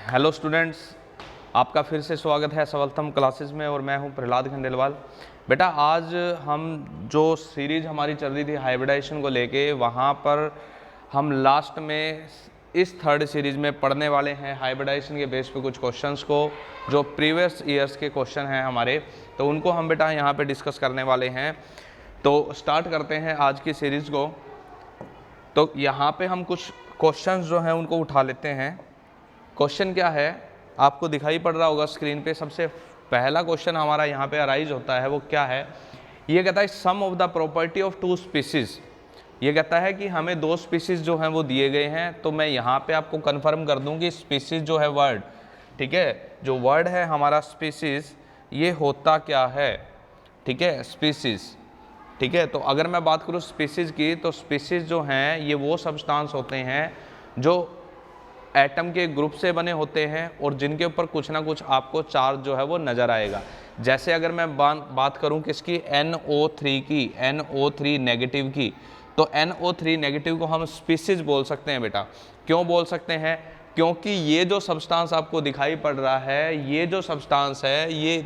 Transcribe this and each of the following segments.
Hello students, आपका फिर से स्वागत है सवलथम क्लासेस में और मैं हूं प्रहलाद खंडेलवाल। बेटा आज हम जो सीरीज़ हमारी चल रही थी हाइब्रिडाइजेशन को लेके, वहां पर हम लास्ट में इस थर्ड सीरीज़ में पढ़ने वाले हैं हाइब्रिडाइजेशन के बेस पे कुछ क्वेश्चंस को जो प्रीवियस ईयर्स के क्वेश्चन हैं हमारे, तो उनको हम बेटा यहाँ पे डिस्कस करने वाले हैं। तो स्टार्ट करते हैं आज की सीरीज़ को। तो यहाँ पे हम कुछ क्वेश्चंस जो हैं उनको उठा लेते हैं। क्वेश्चन क्या है आपको दिखाई पड़ रहा होगा स्क्रीन पे। सबसे पहला क्वेश्चन हमारा यहाँ पे अराइज होता है, वो क्या है, ये कहता है sum of the property of two species. ये कहता है कि हमें दो स्पीसीज जो हैं वो दिए गए हैं। तो मैं यहाँ पे आपको कंफर्म कर दूँ कि स्पीसीज जो है वर्ड, ठीक है, जो वर्ड है हमारा स्पीसीज, ये होता क्या है, ठीक है, स्पीसीज, ठीक है। तो अगर मैं बात करूँ स्पीसीज की, तो स्पीसीज जो हैं ये वो सब्सटेंस होते हैं जो एटम के ग्रुप से बने होते हैं और जिनके ऊपर कुछ ना कुछ आपको चार्ज जो है वो नज़र आएगा। जैसे अगर मैं बात करूं किसकी, NO3 की, NO3 नेगेटिव की, तो NO3 नेगेटिव को हम स्पीसीज बोल सकते हैं बेटा। क्यों बोल सकते हैं? क्योंकि ये जो सब्सटेंस आपको दिखाई पड़ रहा है, ये जो सब्सटेंस है ये,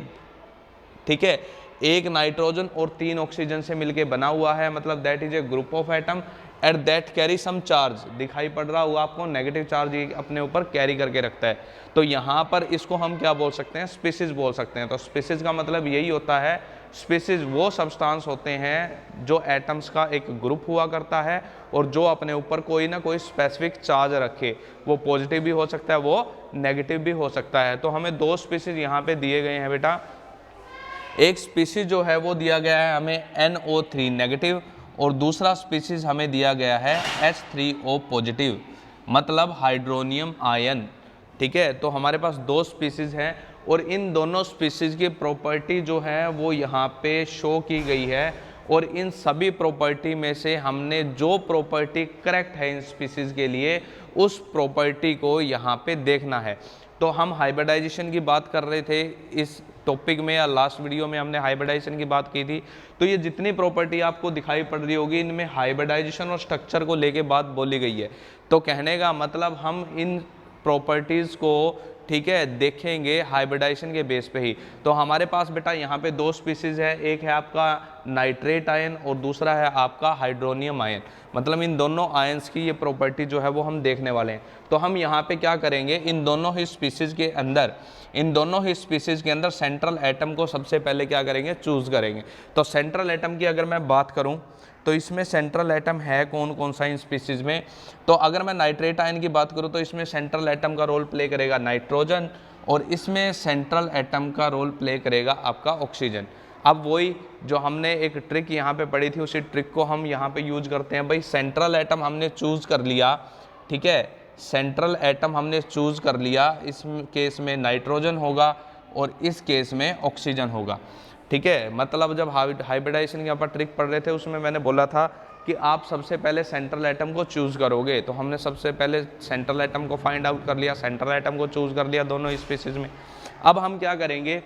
ठीक है, एक नाइट्रोजन और 3 ऑक्सीजन से मिलके बना हुआ है। मतलब that is a group of atom at that carry some charge. दिखाई पड़ रहा हुआ आपको, नेगेटिव चार्ज ये अपने ऊपर कैरी करके रखता है। तो यहाँ पर इसको हम क्या बोल सकते हैं, स्पीसीज बोल सकते हैं। तो स्पीसीज का मतलब यही होता है, स्पीसीज वो सब्सटेंस होते हैं जो एटम्स का एक ग्रुप हुआ करता है और जो अपने ऊपर कोई ना कोई स्पेसिफिक चार्ज रखे। वो पॉजिटिव भी हो सकता है, वो नेगेटिव भी हो सकता है। तो हमें दो स्पीसीज यहाँ पे दिए गए हैं बेटा। एक स्पीसीज जो है वो दिया गया है हमें NO3 नेगेटिव और दूसरा स्पीसीज हमें दिया गया है H3O पॉजिटिव, मतलब हाइड्रोनियम आयन, ठीक है। तो हमारे पास दो स्पीसीज हैं और इन दोनों स्पीसीज की प्रॉपर्टी जो है वो यहाँ पे शो की गई है और इन सभी प्रॉपर्टी में से हमने जो प्रॉपर्टी करेक्ट है इन स्पीसीज के लिए, उस प्रॉपर्टी को यहाँ पे देखना है। तो हम हाइब्रिडाइजेशन की बात कर रहे थे इस टॉपिक में, या लास्ट वीडियो में हमने हाइब्रिडाइजेशन की बात की थी। तो ये जितनी प्रॉपर्टी आपको दिखाई पड़ रही होगी, इनमें हाइब्रिडाइजेशन और स्ट्रक्चर को लेके बात बोली गई है। तो कहने का मतलब हम इन प्रॉपर्टीज़ को, ठीक है, देखेंगे हाइब्रिडाइजेशन के बेस पे ही। तो हमारे पास बेटा यहाँ पे दो स्पीसीज है, एक है आपका नाइट्रेट आयन और दूसरा है आपका हाइड्रोनियम आयन। मतलब इन दोनों आयंस की ये प्रॉपर्टी जो है वो हम देखने वाले हैं। तो हम यहाँ पे क्या करेंगे, इन दोनों ही स्पीसीज के अंदर सेंट्रल एटम को सबसे पहले क्या करेंगे, चूज करेंगे। तो सेंट्रल एटम की अगर मैं बात करूं तो इसमें सेंट्रल एटम है कौन कौन सा इन स्पीसीज में। तो अगर मैं नाइट्रेट आयन की बात करूं तो इसमें सेंट्रल एटम का रोल प्ले करेगा नाइट्रोजन और इसमें सेंट्रल एटम का रोल प्ले करेगा आपका ऑक्सीजन। अब वही जो हमने एक ट्रिक यहाँ पे पढ़ी थी, उसी ट्रिक को हम यहाँ पे यूज करते हैं। भाई सेंट्रल एटम हमने चूज कर लिया, ठीक है, सेंट्रल एटम हमने चूज कर लिया, इस केस में नाइट्रोजन होगा और इस केस में ऑक्सीजन होगा, ठीक है। मतलब जब हाइब्रिडाइजेशन के यहाँ पर ट्रिक पढ़ रहे थे उसमें मैंने बोला था कि आप सबसे पहले सेंट्रल एटम को चूज करोगे। तो हमने सबसे पहले सेंट्रल एटम को फाइंड आउट कर लिया, सेंट्रल एटम को चूज कर लिया दोनों स्पीसीज में। अब हम क्या करेंगे,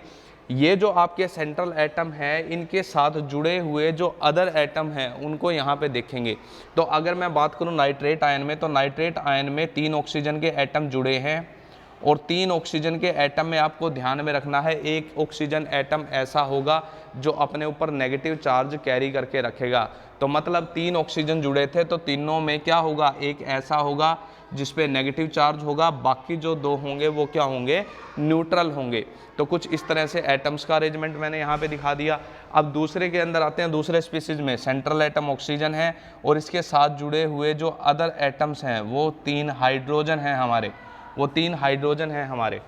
ये जो आपके सेंट्रल एटम है इनके साथ जुड़े हुए जो अदर एटम हैं उनको यहाँ पे देखेंगे। तो अगर मैं बात करूँ नाइट्रेट आयन में, तो नाइट्रेट आयन में 3 ऑक्सीजन के एटम जुड़े हैं और 3 ऑक्सीजन के एटम में आपको ध्यान में रखना है, एक ऑक्सीजन एटम ऐसा होगा जो अपने ऊपर नेगेटिव चार्ज कैरी करके रखेगा। तो मतलब 3 ऑक्सीजन जुड़े थे तो तीनों में क्या होगा, एक ऐसा होगा जिसपे नेगेटिव चार्ज होगा, बाकी जो 2 होंगे वो क्या होंगे, न्यूट्रल होंगे। तो कुछ इस तरह से एटम्स का अरेंजमेंट मैंने यहाँ पे दिखा दिया। अब दूसरे के अंदर आते हैं, दूसरे स्पीसीज में सेंट्रल एटम ऑक्सीजन है और इसके साथ जुड़े हुए जो अदर एटम्स हैं वो 3 हाइड्रोजन हैं हमारे, वो 3 हाइड्रोजन हैं हमारे।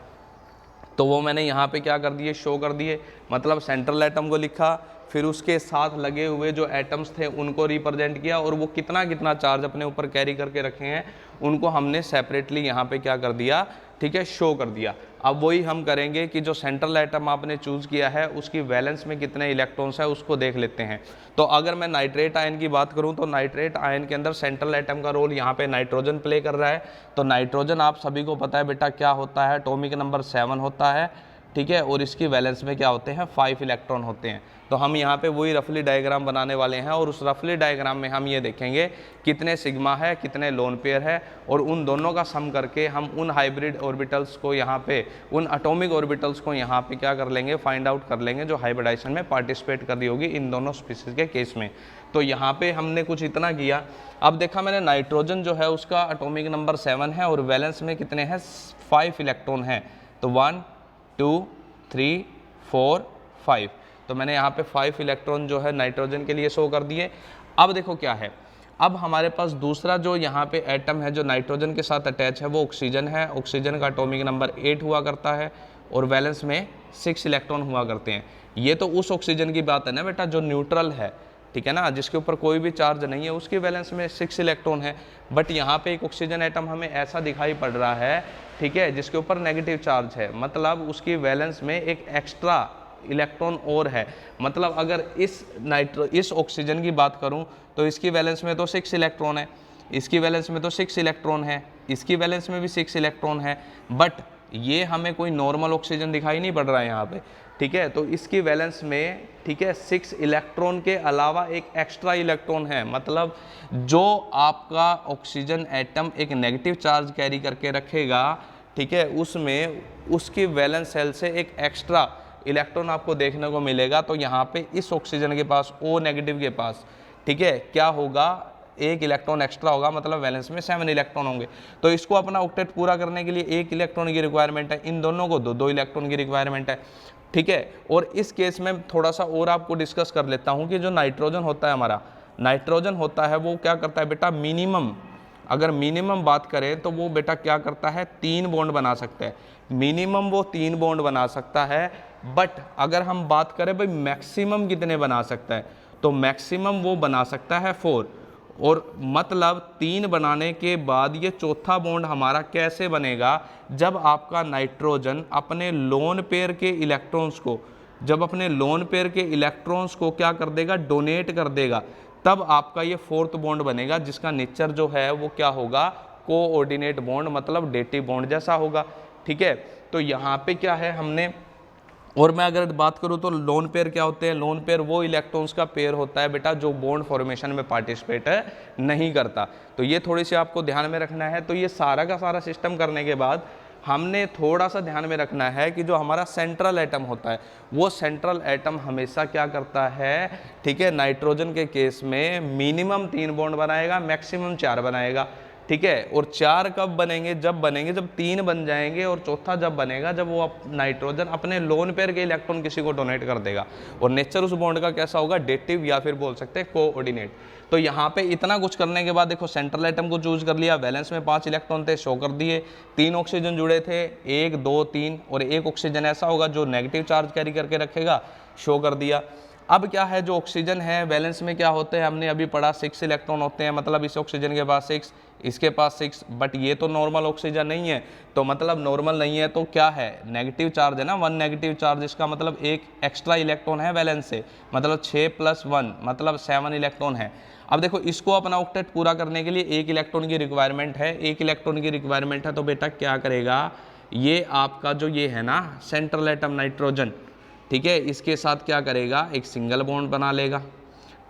तो वो मैंने यहाँ पे क्या कर दिए, शो कर दिए। मतलब सेंट्रल एटम को लिखा, फिर उसके साथ लगे हुए जो एटम्स थे उनको रिप्रेजेंट किया और वो कितना कितना चार्ज अपने ऊपर कैरी करके रखे हैं उनको हमने सेपरेटली यहाँ पे क्या कर दिया, ठीक है, शो कर दिया। अब वही हम करेंगे कि जो सेंट्रल एटम आपने चूज किया है उसकी वैलेंस में कितने इलेक्ट्रॉन्स है उसको देख लेते हैं। तो अगर मैं नाइट्रेट आयन की बात करूं तो नाइट्रेट आयन के अंदर सेंट्रल एटम का रोल यहाँ पे नाइट्रोजन प्ले कर रहा है। तो नाइट्रोजन आप सभी को पता है बेटा क्या होता है, एटॉमिक नंबर 7 होता है, ठीक है, और इसकी वैलेंस में क्या होते हैं 5 इलेक्ट्रॉन होते हैं। तो हम यहाँ पे वही रफली डायग्राम बनाने वाले हैं और उस रफली डायग्राम में हम ये देखेंगे कितने सिग्मा है, कितने लोन पेयर है, और उन दोनों का सम करके हम उन हाइब्रिड ऑर्बिटल्स को यहाँ पे, उन एटॉमिक ऑर्बिटल्स को यहाँ पे क्या कर लेंगे, फाइंड आउट कर लेंगे जो हाइब्रिडाइजेशन में पार्टिसिपेट कर रही होगी इन दोनों स्पीसीज के केस में। तो यहाँ पे हमने कुछ इतना किया। अब देखा मैंने नाइट्रोजन जो है उसका एटॉमिक नंबर 7 है और वैलेंस में कितने हैं 5 इलेक्ट्रॉन हैं। तो 1 2 3 4 5, तो मैंने यहाँ पे 5 इलेक्ट्रॉन जो है नाइट्रोजन के लिए शो कर दिए। अब देखो क्या है, अब हमारे पास दूसरा जो यहाँ पे एटम है जो नाइट्रोजन के साथ अटैच है वो ऑक्सीजन है। ऑक्सीजन का एटॉमिक नंबर 8 हुआ करता है और वैलेंस में 6 इलेक्ट्रॉन हुआ करते हैं। ये तो उस ऑक्सीजन की बात है ना बेटा जो न्यूट्रल है, ठीक है ना, जिसके ऊपर कोई भी चार्ज नहीं है, उसकी वैलेंस में 6 इलेक्ट्रॉन है। बट यहाँ पे एक ऑक्सीजन एटम हमें ऐसा दिखाई पड़ रहा है, ठीक है, जिसके ऊपर नेगेटिव चार्ज है, मतलब उसकी वैलेंस में एक एक्स्ट्रा इलेक्ट्रॉन और है। मतलब अगर इस ऑक्सीजन की बात करूं तो इसकी वैलेंस में तो 6 इलेक्ट्रॉन है, इसकी वैलेंस में तो 6 इलेक्ट्रॉन है, इसकी वैलेंस में भी 6 इलेक्ट्रॉन है, बट ये हमें कोई नॉर्मल ऑक्सीजन दिखाई नहीं पड़ रहा है यहाँ पे, ठीक है। तो इसकी वैलेंस में, ठीक है, 6 इलेक्ट्रॉन के अलावा एक एक्स्ट्रा इलेक्ट्रॉन है। मतलब जो आपका ऑक्सीजन एटम एक नेगेटिव चार्ज कैरी करके रखेगा, ठीक है, उसमें उसकी वैलेंस सेल से एक एक्स्ट्रा इलेक्ट्रॉन आपको देखने को मिलेगा। तो यहाँ पे इस ऑक्सीजन के पास, O नेगेटिव के पास, ठीक है, क्या होगा, एक इलेक्ट्रॉन एक्स्ट्रा होगा, मतलब वैलेंस में 7 इलेक्ट्रॉन होंगे। तो इसको अपना ऑक्टेट पूरा करने के लिए 1 इलेक्ट्रॉन की रिक्वायरमेंट है, इन दोनों को 2 इलेक्ट्रॉन की रिक्वायरमेंट है, ठीक है। और इस केस में थोड़ा सा और आपको डिस्कस कर लेता हूँ कि जो नाइट्रोजन होता है हमारा, नाइट्रोजन होता है वो क्या करता है बेटा, मिनिमम, अगर मिनिमम बात करें तो वो बेटा क्या करता है, 3 बॉन्ड बना सकता है, मिनिमम वो 3 बॉन्ड बना सकता है। बट अगर हम बात करें भाई मैक्सिमम कितने बना सकता है, तो मैक्सिमम वो बना सकता है 4। और मतलब 3 बनाने के बाद ये चौथा बॉन्ड हमारा कैसे बनेगा, जब आपका नाइट्रोजन अपने लोन पेयर के इलेक्ट्रॉन्स को, जब अपने लोन पेयर के इलेक्ट्रॉन्स को क्या कर देगा, डोनेट कर देगा, तब आपका ये 4th बॉन्ड बनेगा, जिसका नेचर जो है वो क्या होगा, कोऑर्डिनेट बॉन्ड, मतलब डेटिव बॉन्ड जैसा होगा, ठीक है। तो यहाँ पे क्या है हमने, और मैं अगर बात करूँ तो लोन पेयर क्या होते हैं, लोन पेयर वो इलेक्ट्रॉन्स का पेयर होता है बेटा जो बॉन्ड फॉर्मेशन में पार्टिसिपेट नहीं करता। तो ये थोड़ी सी आपको ध्यान में रखना है। तो ये सारा का सारा सिस्टम करने के बाद हमने थोड़ा सा ध्यान में रखना है कि जो हमारा सेंट्रल एटम होता है वो सेंट्रल एटम हमेशा क्या करता है, ठीक है, नाइट्रोजन के केस में मिनिमम 3 बॉन्ड बनाएगा, मैक्सिमम 4 बनाएगा, ठीक है। और 4 कब बनेंगे, जब बनेंगे जब 3 बन जाएंगे, और चौथा जब बनेगा जब वो नाइट्रोजन अपने लोन पेयर के इलेक्ट्रॉन किसी को डोनेट कर देगा। और नेचर उस बॉन्ड का कैसा होगा, डेटिव, या फिर बोल सकते हैं कोऑर्डिनेट। तो यहाँ पे इतना कुछ करने के बाद देखो सेंट्रल एटम को चूज कर लिया, वैलेंस में 5 इलेक्ट्रॉन थे, शो कर दिए, 3 ऑक्सीजन जुड़े थे, 1 2 3, और एक ऑक्सीजन ऐसा होगा जो नेगेटिव चार्ज कैरी करके रखेगा, शो कर दिया। अब क्या है, जो ऑक्सीजन है वैलेंस में क्या होते हैं, हमने अभी पढ़ा 6 इलेक्ट्रॉन होते हैं, मतलब इस ऑक्सीजन के पास 6, इसके पास 6, बट ये तो नॉर्मल ऑक्सीजन नहीं है, तो मतलब नॉर्मल नहीं है तो क्या है, नेगेटिव चार्ज है ना, 1 नेगेटिव चार्ज, इसका मतलब एक एक्स्ट्रा इलेक्ट्रॉन है वैलेंस से, मतलब 6 + 1 मतलब 7 इलेक्ट्रॉन है। अब देखो इसको अपना ऑक्टेट पूरा करने के लिए 1 इलेक्ट्रॉन की रिक्वायरमेंट है, 1 इलेक्ट्रॉन की रिक्वायरमेंट है, तो बेटा क्या करेगा, ये आपका जो ये है ना सेंट्रल एटम नाइट्रोजन, ठीक है, इसके साथ क्या करेगा, एक सिंगल बॉन्ड बना लेगा,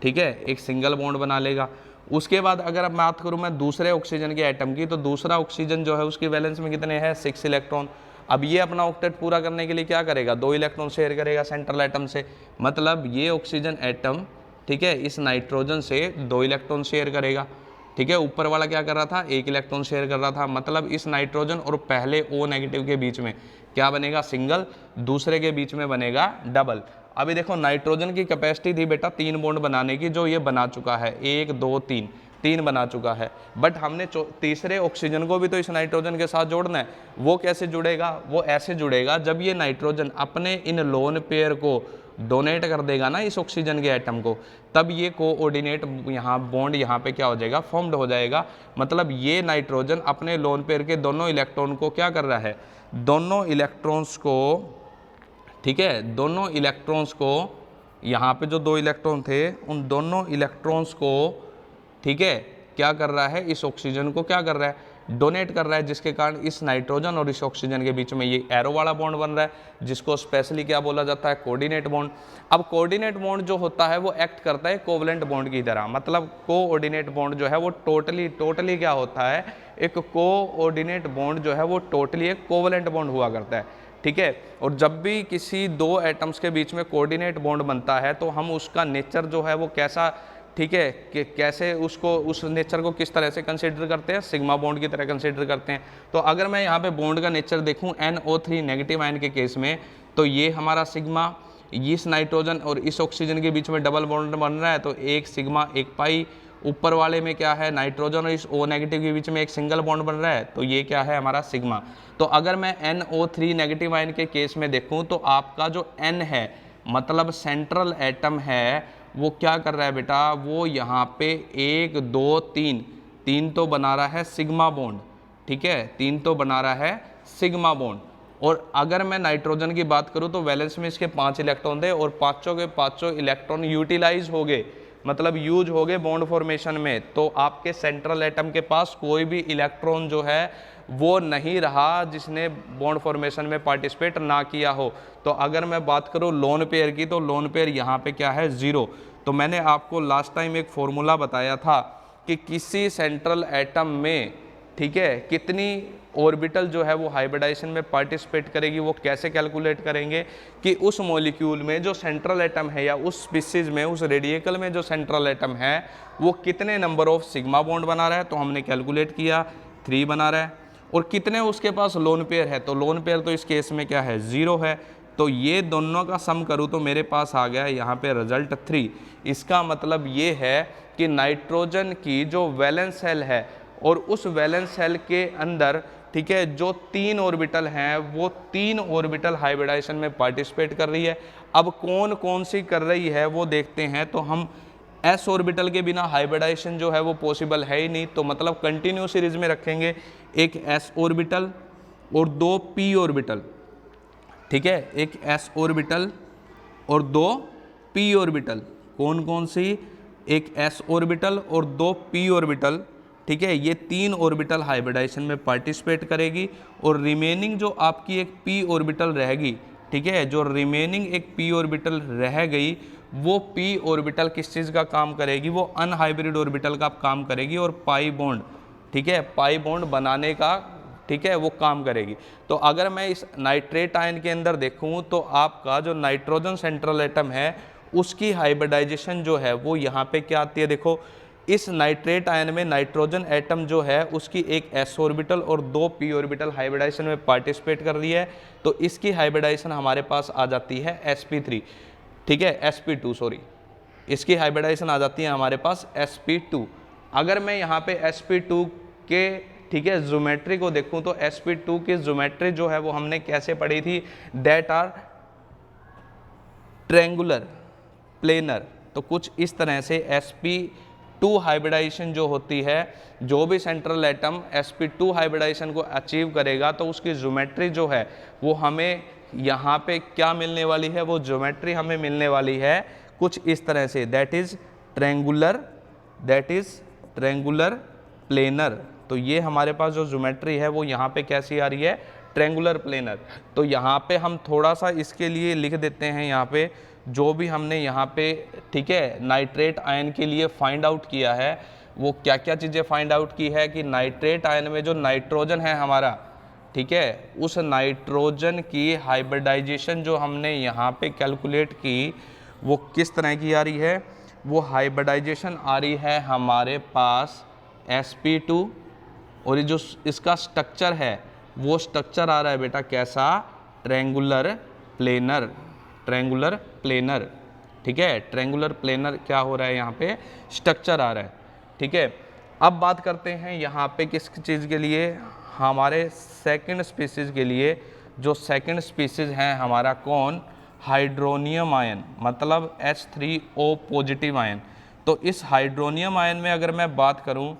ठीक है, एक सिंगल बॉन्ड बना लेगा। उसके बाद अगर अब बात करूं मैं दूसरे ऑक्सीजन के एटम की, तो दूसरा ऑक्सीजन जो है उसकी वैलेंस में कितने हैं, 6 इलेक्ट्रॉन। अब ये अपना ऑक्टेट पूरा करने के लिए क्या करेगा, 2 इलेक्ट्रॉन शेयर करेगा सेंट्रल एटम से, मतलब ये ऑक्सीजन एटम, ठीक है, इस नाइट्रोजन से 2 इलेक्ट्रॉन शेयर करेगा, ठीक है। ऊपर वाला क्या कर रहा था, 1 इलेक्ट्रॉन शेयर कर रहा था, मतलब इस नाइट्रोजन और पहले O नेगेटिव के बीच में क्या बनेगा, सिंगल, दूसरे के बीच में बनेगा डबल। अभी देखो नाइट्रोजन की कैपेसिटी थी बेटा 3 बॉन्ड बनाने की, जो ये बना चुका है, 1 2 3 बना चुका है, बट हमने तीसरे ऑक्सीजन को भी तो इस नाइट्रोजन के साथ जोड़ना है। वो कैसे जुड़ेगा, वो ऐसे जुड़ेगा जब ये नाइट्रोजन अपने इन लोन पेयर को डोनेट कर देगा ना इस ऑक्सीजन के एटम को, तब ये कोऑर्डिनेट यहाँ बॉन्ड यहाँ पे क्या हो जाएगा, फॉर्म्ड हो जाएगा। मतलब ये नाइट्रोजन अपने लोन पेयर के दोनों इलेक्ट्रॉन को क्या कर रहा है, दोनों इलेक्ट्रॉन्स को, ठीक है, दोनों इलेक्ट्रॉन्स को, यहाँ पे जो 2 इलेक्ट्रॉन थे उन दोनों इलेक्ट्रॉन्स को, ठीक है, क्या कर रहा है, इस ऑक्सीजन को क्या कर रहा है, डोनेट कर रहा है, जिसके कारण इस नाइट्रोजन और इस ऑक्सीजन के बीच में ये एरो वाला बॉन्ड बन रहा है, जिसको स्पेशली क्या बोला जाता है, कोऑर्डिनेट बॉन्ड। अब कोऑर्डिनेट बॉन्ड जो होता है वो एक्ट करता है कोवलेंट बॉन्ड की तरह, मतलब कोऑर्डिनेट बॉन्ड जो है वो टोटली क्या होता है, एक कोऑर्डिनेट बॉन्ड जो है वो टोटली एक कोवलेंट बॉन्ड हुआ करता है, ठीक है। और जब भी किसी दो एटम्स के बीच में कोऑर्डिनेट बॉन्ड बनता है तो हम उसका नेचर जो है वो कैसा, ठीक है, कि कैसे उसको, उस नेचर को किस तरह से कंसीडर करते हैं, सिग्मा बॉन्ड की तरह कंसीडर करते हैं। तो अगर मैं यहाँ पे बॉन्ड का नेचर देखूँ NO3 नेगेटिव आयन के केस में, तो ये हमारा सिग्मा, इस नाइट्रोजन और इस ऑक्सीजन के बीच में डबल बॉन्ड बन रहा है, तो एक सिग्मा एक पाई। ऊपर वाले में क्या है, नाइट्रोजन और इस O नेगेटिव के बीच में एक सिंगल बॉन्ड बन रहा है, तो ये क्या है हमारा सिग्मा। तो अगर मैं NO3 नेगेटिव आयन के केस में देखूँ तो आपका जो N है, मतलब सेंट्रल एटम है, वो क्या कर रहा है बेटा, वो यहाँ पे 1 2 3 तो बना रहा है सिग्मा बॉन्ड, ठीक है, 3 तो बना रहा है सिग्मा बॉन्ड। और अगर मैं नाइट्रोजन की बात करूँ तो वैलेंस में इसके 5 इलेक्ट्रॉन थे और पाँचों के पाँचों इलेक्ट्रॉन यूटिलाइज हो गए, मतलब यूज हो गए बॉन्ड फॉर्मेशन में। तो आपके सेंट्रल एटम के पास कोई भी इलेक्ट्रॉन जो है वो नहीं रहा जिसने बॉन्ड फॉर्मेशन में पार्टिसिपेट ना किया हो। तो अगर मैं बात करूँ लोन पेयर की, तो लोन पेयर यहाँ पे क्या है, 0। तो मैंने आपको लास्ट टाइम एक फॉर्मूला बताया था कि किसी सेंट्रल एटम में, ठीक है, कितनी ऑर्बिटल जो है वो हाइब्रिडाइजेशन में पार्टिसिपेट करेगी। वो कैसे कैलकुलेट करेंगे कि उस मॉलिक्यूल में जो सेंट्रल एटम है या उस स्पीसीज में, उस रेडिकल में जो सेंट्रल एटम है वो कितने नंबर ऑफ सिग्मा बॉन्ड बना रहा है, तो हमने कैलकुलेट किया 3 बना रहा है। और कितने उसके पास लोन पेयर है, तो लोन पेयर तो इस केस में क्या है, 0 है। तो ये दोनों का सम करूँ तो मेरे पास आ गया यहाँ पे रिजल्ट 3। इसका मतलब ये है कि नाइट्रोजन की जो वैलेंस सेल है और उस वैलेंस सेल के अंदर, ठीक है, जो 3 ऑर्बिटल हैं वो 3 ऑर्बिटल हाइब्रिडाइजेशन में पार्टिसिपेट कर रही है। अब कौन कौन सी कर रही है वो देखते हैं। तो हम s ऑर्बिटल के बिना हाइब्रिडाइजेशन जो है वो पॉसिबल है ही नहीं, तो मतलब कंटिन्यू सीरीज में रखेंगे, एक s ऑर्बिटल और 2 p ऑर्बिटल, ठीक है, एक s ऑर्बिटल और 2 p ऑर्बिटल। कौन कौन सी, एक s ऑर्बिटल और 2 p ऑर्बिटल, ठीक है, ये 3 ऑर्बिटल हाइब्रिडाइजेशन में पार्टिसिपेट करेगी। और रिमेनिंग जो आपकी एक p ऑर्बिटल रहेगी, ठीक है, जो रिमेनिंग एक p ऑर्बिटल रह गई, वो p ऑर्बिटल किस चीज़ का काम करेगी, वो अनहाइब्रिड ऑर्बिटल का काम करेगी और पाई बॉन्ड, ठीक है, पाई बॉन्ड बनाने का, ठीक है, वो काम करेगी। तो अगर मैं इस नाइट्रेट आयन के अंदर देखूं तो आपका जो नाइट्रोजन सेंट्रल एटम है उसकी हाइब्रिडाइजेशन जो है वो यहाँ पे क्या आती है, देखो इस नाइट्रेट आयन में नाइट्रोजन एटम जो है उसकी एक s ऑर्बिटल और 2 p ऑर्बिटल हाइब्रिडाइजेशन में पार्टिसिपेट कर रही है, तो इसकी हाइब्रिडाइजेशन हमारे पास आ जाती है sp3, ठीक है, sp2 सॉरी, इसकी हाइब्रिडाइजेशन आ जाती है हमारे पास sp2। अगर मैं यहाँ पे sp2 के, ठीक है, ज्योमेट्री को देखूं तो sp2 की ज्योमेट्री जो है वो हमने कैसे पढ़ी थी, दैट आर ट्रायंगुलर प्लेनर। तो कुछ इस तरह से sp2 हाइब्रिडाइजेशन जो होती है, जो भी सेंट्रल एटम sp2 हाइब्रिडाइजेशन को अचीव करेगा तो उसकी ज्योमेट्री जो है वो हमें यहाँ पे क्या मिलने वाली है, वो ज्योमेट्री हमें मिलने वाली है कुछ इस तरह से, दैट इज ट्रायंगुलर प्लेनर। तो ये हमारे पास जो ज्योमेट्री है वो यहाँ पे कैसी आ रही है, ट्रायंगुलर प्लेनर। तो यहाँ पे हम थोड़ा सा इसके लिए लिख देते हैं, यहाँ पे जो भी हमने यहाँ पे, ठीक है, नाइट्रेट आयन के लिए फाइंड आउट किया है वो क्या क्या चीज़ें फाइंड आउट की है कि नाइट्रेट आयन में जो नाइट्रोजन है हमारा, ठीक है, उस नाइट्रोजन की हाइब्रिडाइजेशन जो हमने यहाँ पे कैलकुलेट की वो किस तरह की आ रही है, वो हाइब्रिडाइजेशन आ रही है हमारे पास sp2 और ये जो इसका स्ट्रक्चर है वो स्ट्रक्चर आ रहा है बेटा कैसा, ट्रायंगुलर प्लेनर, ठीक है, ट्रायंगुलर प्लेनर क्या हो रहा है यहाँ पे, स्ट्रक्चर आ रहा है, ठीक है। अब बात करते हैं यहाँ पे किस चीज़ के लिए, हमारे सेकंड स्पीसीज के लिए। जो सेकंड स्पीसीज है हमारा कौन, हाइड्रोनियम आयन, मतलब H3O पॉजिटिव आयन। तो इस हाइड्रोनियम आयन में अगर मैं बात करूं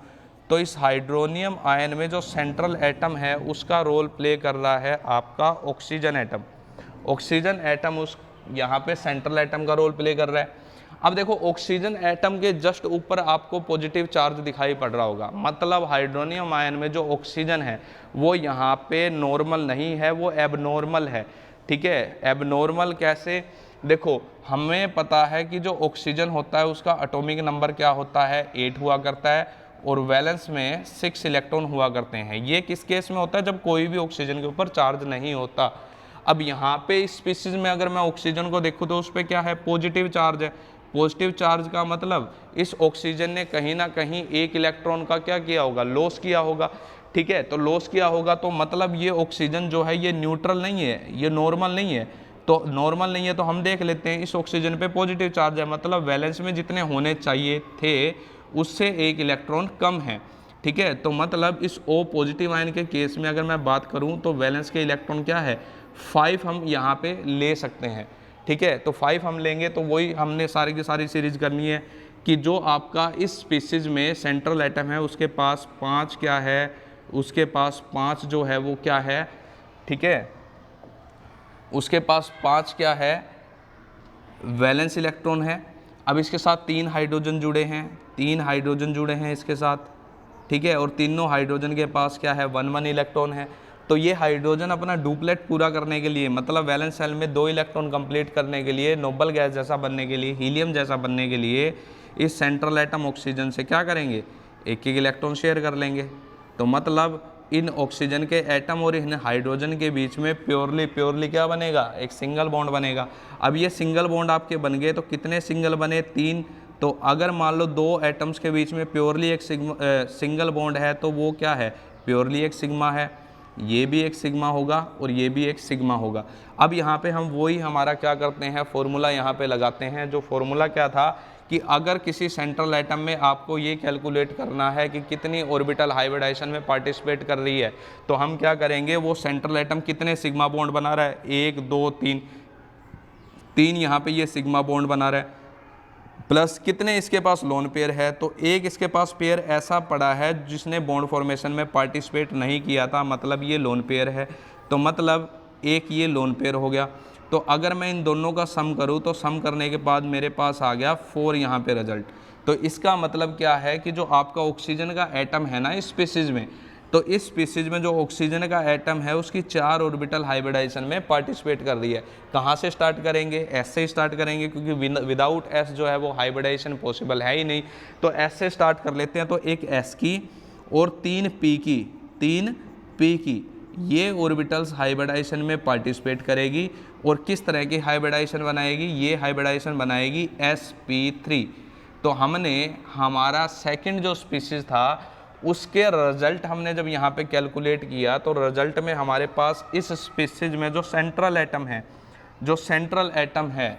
तो इस हाइड्रोनियम आयन में जो सेंट्रल एटम है उसका रोल प्ले कर रहा है आपका ऑक्सीजन एटम। ऑक्सीजन एटम उस यहाँ पे सेंट्रल एटम का रोल प्ले कर रहा है। अब देखो ऑक्सीजन एटम के जस्ट ऊपर आपको पॉजिटिव चार्ज दिखाई पड़ रहा होगा, मतलब हाइड्रोनियम आयन में जो ऑक्सीजन है वो यहाँ पे नॉर्मल नहीं है, वो एबनॉर्मल है। ठीक है, एबनॉर्मल कैसे? देखो हमें पता है कि जो ऑक्सीजन होता है उसका एटॉमिक नंबर क्या होता है, 8 हुआ करता है, और वैलेंस में 6 इलेक्ट्रॉन हुआ करते हैं। ये किस केस में होता है? जब कोई भी ऑक्सीजन के ऊपर चार्ज नहीं होता। अब यहाँ पे इस स्पीशीज में अगर मैं ऑक्सीजन को देखूँ तो उस पर क्या है? पॉजिटिव चार्ज है। पॉजिटिव चार्ज का मतलब इस ऑक्सीजन ने कहीं ना कहीं एक इलेक्ट्रॉन का क्या किया होगा? लॉस किया होगा। ठीक है, तो लॉस किया होगा तो मतलब ये ऑक्सीजन जो है ये न्यूट्रल नहीं है, ये नॉर्मल नहीं है। तो नॉर्मल नहीं है तो हम देख लेते हैं, इस ऑक्सीजन पे पॉजिटिव चार्ज है, मतलब वैलेंस में जितने होने चाहिए थे उससे एक इलेक्ट्रॉन कम है। ठीक है, तो मतलब इस O पॉजिटिव आयन के केस में अगर मैं बात करूं तो वैलेंस के इलेक्ट्रॉन क्या है? 5 हम यहाँ पे ले सकते हैं। ठीक है, तो 5 हम लेंगे तो वही हमने सारी की सारी सीरीज करनी है कि जो आपका इस स्पीसीज में सेंट्रल एटम है उसके पास 5 क्या है, उसके पास 5 जो है वो क्या है? ठीक है, उसके पास 5 क्या है? वैलेंस इलेक्ट्रॉन है। अब इसके साथ 3 हाइड्रोजन जुड़े हैं, 3 हाइड्रोजन जुड़े हैं इसके साथ। ठीक है, और तीनों हाइड्रोजन के पास क्या है? 1 इलेक्ट्रॉन है। तो ये हाइड्रोजन अपना डुप्लेट पूरा करने के लिए, मतलब वैलेंस शेल में 2 इलेक्ट्रॉन कंप्लीट करने के लिए, नोबल गैस जैसा बनने के लिए, हीलियम जैसा बनने के लिए इस सेंट्रल एटम ऑक्सीजन से क्या करेंगे? एक इलेक्ट्रॉन शेयर कर लेंगे। तो मतलब इन ऑक्सीजन के एटम और इन हाइड्रोजन के बीच में प्योरली क्या बनेगा? एक सिंगल बॉन्ड बनेगा। अब ये सिंगल बॉन्ड आपके बन गए तो कितने सिंगल बने? 3। तो अगर मान लो 2 एटम्स के बीच में प्योरली एक सिंगल बॉन्ड है तो वो क्या है? प्योरली एक सिग्मा है। ये भी एक सिग्मा होगा और ये भी एक सिग्मा होगा। अब यहाँ पे हम वही हमारा क्या करते हैं? फॉर्मूला यहाँ पे लगाते हैं। जो फॉर्मूला क्या था कि अगर किसी सेंट्रल एटम में आपको ये कैलकुलेट करना है कि कितनी ऑर्बिटल हाइब्रिडाइजेशन में पार्टिसिपेट कर रही है, तो हम क्या करेंगे? वो सेंट्रल एटम कितने सिग्मा बॉन्ड बना रहा है? 1 2 3, 3 यहाँ पे ये सिग्मा बॉन्ड बना रहा है, प्लस कितने इसके पास लोन पेयर है? तो एक इसके पास पेयर ऐसा पड़ा है जिसने बॉन्ड फॉर्मेशन में पार्टिसिपेट नहीं किया था, मतलब ये लोन पेयर है। तो मतलब एक ये लोन पेयर हो गया। तो अगर मैं इन दोनों का सम करूं तो सम करने के बाद मेरे पास आ गया 4 यहाँ पे रिजल्ट। तो इसका मतलब क्या है कि जो आपका ऑक्सीजन का एटम है ना इस स्पीसीज में, तो इस स्पीसीज में जो ऑक्सीजन का एटम है उसकी 4 ऑर्बिटल हाइब्रिडाइजेशन में पार्टिसिपेट कर रही है। कहाँ से स्टार्ट करेंगे? एस से स्टार्ट करेंगे, क्योंकि विदाउट एस जो है वो हाइब्रिडाइजेशन पॉसिबल है ही नहीं। तो एस से स्टार्ट कर लेते हैं। तो एक एस की और 3 पी की, 3 पी की ये ऑर्बिटल्स हाइब्रिडाइजेशन में पार्टिसिपेट करेगी। और किस तरह की हाइब्रिडाइजेशन बनाएगी? ये हाइब्रिडाइजेशन बनाएगी sp3। तो हमने हमारा सेकंड जो स्पीशीज था उसके रिजल्ट हमने जब यहाँ पे कैलकुलेट किया तो रिजल्ट में हमारे पास इस स्पीशीज में जो सेंट्रल एटम है, जो सेंट्रल एटम है,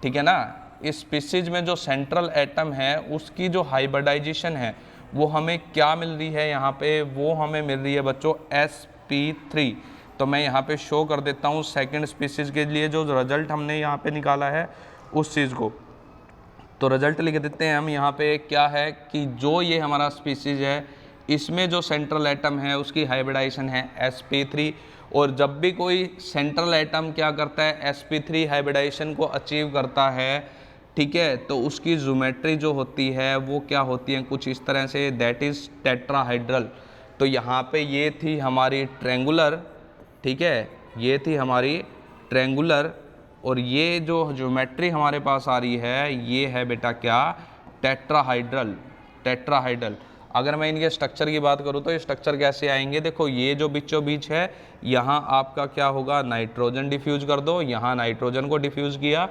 ठीक है ना, इस स्पीशीज में जो सेंट्रल एटम है उसकी जो हाइब्रिडाइजेशन है वो हमें क्या मिल रही है? यहाँ पे वो हमें मिल रही है बच्चों sp3। तो मैं यहाँ पे शो कर देता हूँ सेकंड स्पीशीज के लिए जो रिजल्ट हमने यहाँ पे निकाला है उस चीज़ को। तो रिजल्ट लिख देते हैं हम यहाँ पे। क्या है कि जो ये हमारा स्पीशीज है इसमें जो सेंट्रल एटम है उसकी हाइब्रिडाइजेशन है sp3। और जब भी कोई सेंट्रल एटम क्या करता है? sp3 हाइब्रिडाइजेशन को अचीव करता है, ठीक है, तो उसकी ज्योमेट्री जो होती है वो क्या होती है? कुछ इस तरह से, दैट इज़ टेट्राहाइड्रल। तो यहाँ पे ये थी हमारी ट्रेंगुलर, ठीक है, ये थी हमारी ट्रेंगुलर, और ये जो ज्योमेट्री हमारे पास आ रही है ये है बेटा क्या? Tetrahedral, tetrahedral. अगर मैं इनके स्ट्रक्चर की बात करूँ तो ये स्ट्रक्चर कैसे आएंगे? देखो ये जो बीचों बीच है यहाँ आपका क्या होगा? नाइट्रोजन डिफ्यूज कर दो, यहाँ नाइट्रोजन को डिफ्यूज़ किया,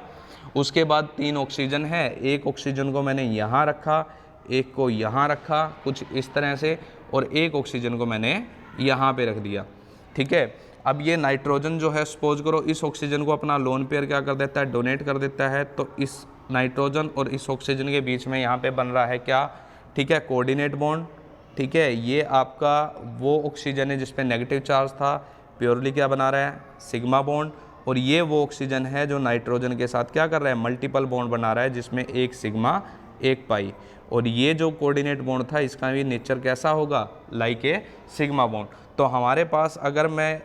उसके बाद 3 ऑक्सीजन है, एक ऑक्सीजन को मैंने यहाँ रखा, एक को यहाँ रखा कुछ इस तरह से, और एक ऑक्सीजन को मैंने यहाँ पे रख दिया। ठीक है, अब ये नाइट्रोजन जो है सपोज करो इस ऑक्सीजन को अपना लोन पेयर क्या कर देता है? डोनेट कर देता है। तो इस नाइट्रोजन और इस ऑक्सीजन के बीच में यहाँ पे बन रहा है क्या? ठीक है, कोऑर्डिनेट बॉन्ड। ठीक है, ये आपका वो ऑक्सीजन है जिस पे नेगेटिव चार्ज था, प्योरली क्या बना रहा है? Sigma bond. और ये वो ऑक्सीजन है जो नाइट्रोजन के साथ क्या कर रहा है? मल्टीपल बॉन्ड बना रहा है जिसमें एक सिग्मा एक पाई। और ये जो कोऑर्डिनेट बॉन्ड था इसका भी नेचर कैसा होगा? Like a sigma bond. तो हमारे पास अगर मैं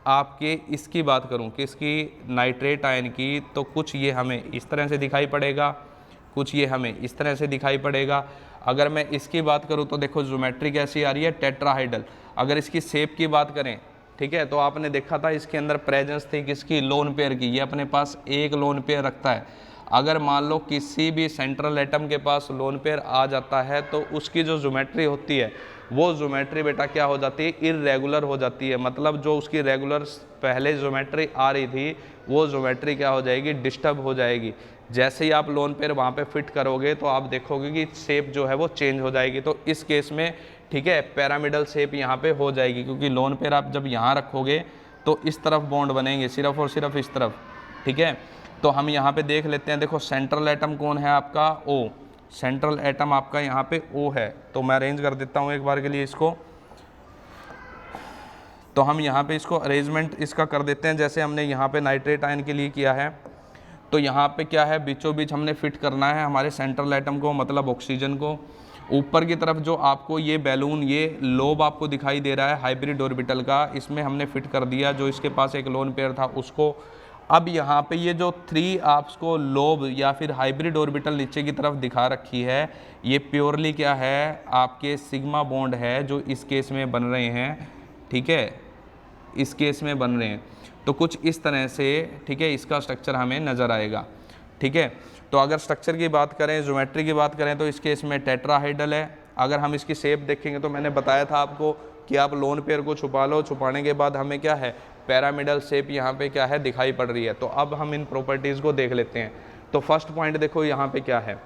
आपके इसकी बात करूं कि इसकी नाइट्रेट आयन की, तो कुछ ये हमें इस तरह से दिखाई पड़ेगा, कुछ ये हमें इस तरह से दिखाई पड़ेगा। अगर मैं इसकी बात करूँ तो देखो ज्योमेट्री कैसी आ रही है, टेट्राहाइडल। अगर इसकी शेप की बात करें, ठीक है, तो आपने देखा था इसके अंदर प्रेजेंस थी किसकी, लोन पेयर की। ये अपने पास एक लोन पेयर रखता है। अगर मान लो किसी भी सेंट्रल एटम के पास लोन पेयर आ जाता है तो उसकी जो ज्योमेट्री होती है वो ज्योमेट्री बेटा क्या हो जाती है, इर्रेगुलर हो जाती है। मतलब जो उसकी रेगुलर पहले ज्योमेट्री आ रही थी वो ज्योमेट्री क्या हो जाएगी, डिस्टर्ब हो जाएगी। जैसे ही आप लोन पेयर वहाँ पे फिट करोगे तो आप देखोगे कि शेप जो है वो चेंज हो जाएगी। तो इस केस में ठीक है पैरामिडल शेप यहाँ पे हो जाएगी, क्योंकि लोन पेयर आप जब यहाँ रखोगे तो इस तरफ बॉन्ड बनेंगे, सिर्फ और सिर्फ इस तरफ। ठीक है, तो हम यहाँ पे देख लेते हैं। देखो सेंट्रल एटम कौन है आपका, ओ। सेंट्रल एटम आपका यहाँ पे ओ है। तो मैं अरेंज कर देता हूँ एक बार के लिए इसको। तो हम यहाँ पे इसको अरेंजमेंट इसका कर देते हैं जैसे हमने यहाँ पे नाइट्रेट आयन के लिए किया है। तो यहाँ पे क्या है, बीचों बीच हमने फिट करना है हमारे सेंट्रल एटम को, मतलब ऑक्सीजन को। ऊपर की तरफ जो आपको ये बैलून, ये लोब आपको दिखाई दे रहा है हाइब्रिड ऑर्बिटल का, इसमें हमने फिट कर दिया जो इसके पास एक लोन पेयर था उसको। अब यहाँ पे ये जो 3 आपको लोब या फिर हाइब्रिड ऑर्बिटल नीचे की तरफ दिखा रखी है, ये प्योरली क्या है, आपके सिग्मा बॉन्ड है जो इस केस में बन रहे हैं। ठीक है, इस केस में बन रहे हैं। तो कुछ इस तरह से ठीक है इसका स्ट्रक्चर हमें नज़र आएगा। ठीक है, तो अगर स्ट्रक्चर की बात करें, ज्योमेट्री की बात करें तो इस केस में टेट्राहाइडल है। अगर हम इसकी शेप देखेंगे तो मैंने बताया था आपको कि आप लोन पेयर को छुपा लो, छुपाने के बाद हमें क्या है, पैरामिडल शेप यहाँ पे क्या है दिखाई पड़ रही है। तो अब हम इन प्रॉपर्टीज़ को देख लेते हैं। तो फर्स्ट पॉइंट देखो यहाँ पे क्या है,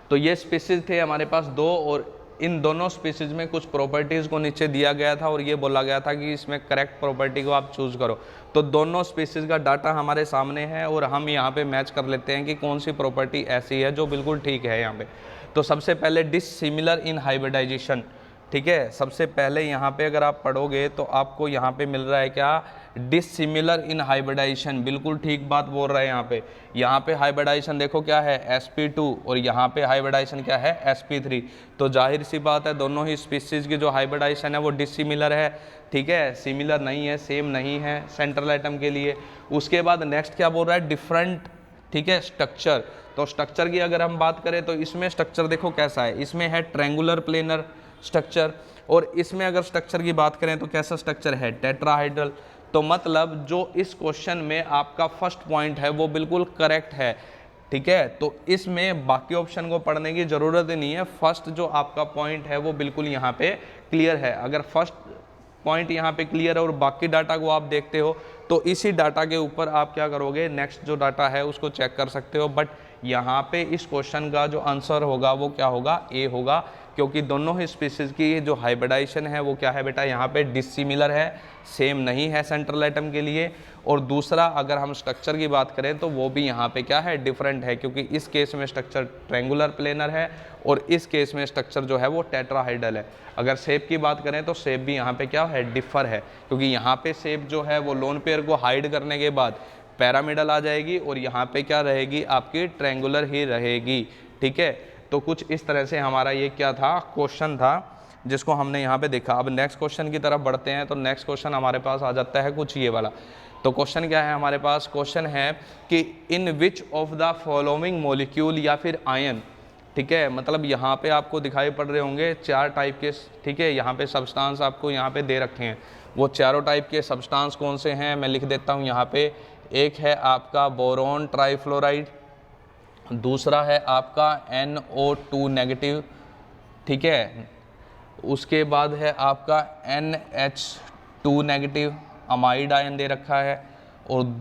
तो ये स्पीसीज थे हमारे पास 2 और इन दोनों स्पीसीज में कुछ प्रॉपर्टीज़ को नीचे दिया गया था और ये बोला गया था कि इसमें करेक्ट प्रॉपर्टी को आप चूज़ करो। तो दोनों स्पीसीज का डाटा हमारे सामने है और हम यहाँ पे मैच कर लेते हैं कि कौन सी प्रॉपर्टी ऐसी है जो बिल्कुल ठीक है यहाँ पे। तो सबसे पहले डिसिमिलर इन हाइब्रिडाइजेशन। ठीक है, सबसे पहले यहाँ पे अगर आप पढ़ोगे तो आपको यहाँ पे मिल रहा है क्या, डिसिमिलर इन हाइब्रिडाइजेशन। बिल्कुल ठीक बात बोल रहा है यहाँ पे। यहाँ पे हाइब्रिडाइजेशन देखो क्या है, sp2 और यहाँ पे हाइब्रिडाइजेशन क्या है, sp3। तो जाहिर सी बात है दोनों ही स्पीसीज की जो हाइब्रिडाइजेशन है वो डिसिमिलर है। ठीक है, सिमिलर नहीं है, सेम नहीं है सेंट्रल एटम के लिए। उसके बाद नेक्स्ट क्या बोल रहा है, डिफरेंट। ठीक है, स्ट्रक्चर। तो स्ट्रक्चर की अगर हम बात करें तो इसमें स्ट्रक्चर देखो कैसा है, इसमें है ट्रायंगुलर प्लेनर स्ट्रक्चर, और इसमें अगर स्ट्रक्चर की बात करें तो कैसा स्ट्रक्चर है, टेट्राहाइड्रल। तो मतलब जो इस क्वेश्चन में आपका फर्स्ट पॉइंट है वो बिल्कुल करेक्ट है। ठीक है, तो इसमें बाकी ऑप्शन को पढ़ने की ज़रूरत ही नहीं है। फर्स्ट जो आपका पॉइंट है वो बिल्कुल यहाँ पे क्लियर है। अगर फर्स्ट पॉइंट यहाँ पे क्लियर है और बाकी डाटा को आप देखते हो तो इसी डाटा के ऊपर आप क्या करोगे, नेक्स्ट जो डाटा है उसको चेक कर सकते हो। बट यहाँ पे इस क्वेश्चन का जो आंसर होगा वो क्या होगा, ए होगा, क्योंकि दोनों ही स्पीसीज की जो हाइब्रिडाइजेशन है वो क्या है बेटा, यहाँ पे डिसिमिलर है, सेम नहीं है सेंट्रल एटम के लिए। और दूसरा अगर हम स्ट्रक्चर की बात करें तो वो भी यहाँ पे क्या है, डिफरेंट है, क्योंकि इस केस में स्ट्रक्चर ट्रायंगुलर प्लेनर है और इस केस में स्ट्रक्चर जो है वो टेट्राहाइड्रल है। अगर शेप की बात करें तो शेप भी यहाँ पे क्या है, डिफर है, क्योंकि यहाँ पे शेप जो है वो लोन पेयर को हाइड करने के बाद पैरामिडल आ जाएगी और यहाँ पे क्या रहेगी, आपकी ट्रायंगुलर ही रहेगी। ठीक है, तो कुछ इस तरह से हमारा ये क्या था, क्वेश्चन था जिसको हमने यहाँ पे देखा। अब नेक्स्ट क्वेश्चन की तरफ बढ़ते हैं। तो नेक्स्ट क्वेश्चन हमारे पास आ जाता है कुछ ये वाला। तो क्वेश्चन क्या है हमारे पास, क्वेश्चन है कि in which of the following molecule या फिर आयन। ठीक है, मतलब यहाँ पे आपको दिखाई पड़ रहे होंगे 4 टाइप के। ठीक है, यहाँ पे सब्सटेंस आपको यहाँ पे दे रखे हैं, वो चारों टाइप के सब्सटेंस कौन से हैं मैं लिख देता हूँ यहाँ पे। एक है आपका बोरोन ट्राइफ्लोराइड, दूसरा है आपका NO2 नेगेटिव। ठीक है, उसके बाद है आपका NH2 नेगेटिव, अमाइड आयन दे रखा है, और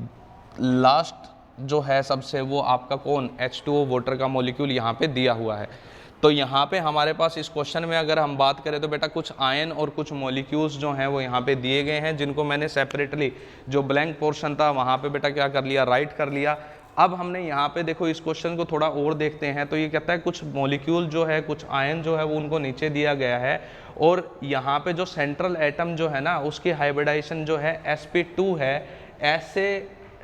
लास्ट जो है सबसे वो आपका कौन, H2O वाटर का मॉलिक्यूल यहाँ पे दिया हुआ है। तो यहाँ पे हमारे पास इस क्वेश्चन में अगर हम बात करें तो बेटा कुछ आयन और कुछ मॉलिक्यूल्स जो हैं वो यहाँ पे दिए गए हैं, जिनको मैंने सेपरेटली जो ब्लैंक पोर्शन था वहाँ पे बेटा क्या कर लिया, राइट कर लिया। अब हमने यहाँ पे देखो इस क्वेश्चन को थोड़ा और देखते हैं। तो ये कहता है कुछ मॉलिक्यूल जो है, कुछ आयन जो है वो उनको नीचे दिया गया है, और यहाँ पे जो सेंट्रल एटम जो है ना उसकी हाइब्रिडाइजेशन जो है sp2 है। ऐसे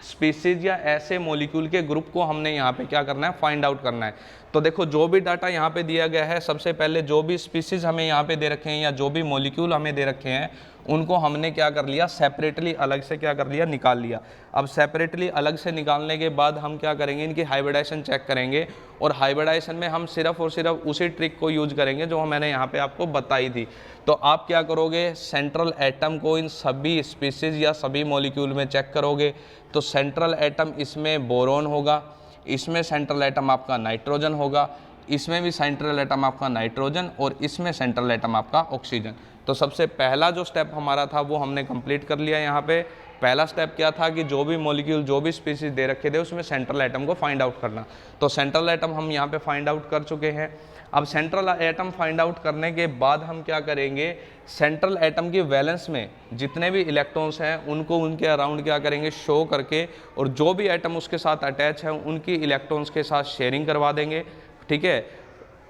स्पीसीज या ऐसे मॉलिक्यूल के ग्रुप को हमने यहाँ पे क्या करना है, फाइंड आउट करना है। तो देखो जो भी डाटा यहाँ पे दिया गया है, सबसे पहले जो भी स्पीसीज हमें यहाँ पे दे रखे हैं या जो भी मॉलिक्यूल हमें दे रखे हैं उनको हमने क्या कर लिया, सेपरेटली अलग से क्या कर लिया, निकाल लिया। अब सेपरेटली अलग से निकालने के बाद हम क्या करेंगे, इनकी हाइब्रिडाइजेशन चेक करेंगे, और हाइब्रिडाइजेशन में हम सिर्फ और सिर्फ उसी ट्रिक को यूज करेंगे जो मैंने यहाँ पे आपको बताई थी। तो आप क्या करोगे, सेंट्रल एटम को इन सभी स्पीसीज या सभी मॉलिक्यूल में चेक करोगे। तो सेंट्रल एटम इसमें बोरोन होगा, इसमें सेंट्रल एटम आपका नाइट्रोजन होगा, इसमें भी सेंट्रल एटम आपका नाइट्रोजन, और इसमें सेंट्रल एटम आपका ऑक्सीजन। तो सबसे पहला जो स्टेप हमारा था वो हमने कंप्लीट कर लिया। यहाँ पे पहला स्टेप क्या था कि जो भी मॉलिक्यूल, जो भी स्पीसीज दे रखे थे उसमें सेंट्रल एटम को फाइंड आउट करना। तो सेंट्रल एटम हम यहाँ पे फाइंड आउट कर चुके हैं। अब सेंट्रल एटम फाइंड आउट करने के बाद हम क्या करेंगे, सेंट्रल एटम की वैलेंस में जितने भी इलेक्ट्रॉन्स हैं उनको उनके अराउंड क्या करेंगे, शो करके, और जो भी एटम उसके साथ अटैच है उनकी इलेक्ट्रॉन्स के साथ शेयरिंग करवा देंगे। ठीक है,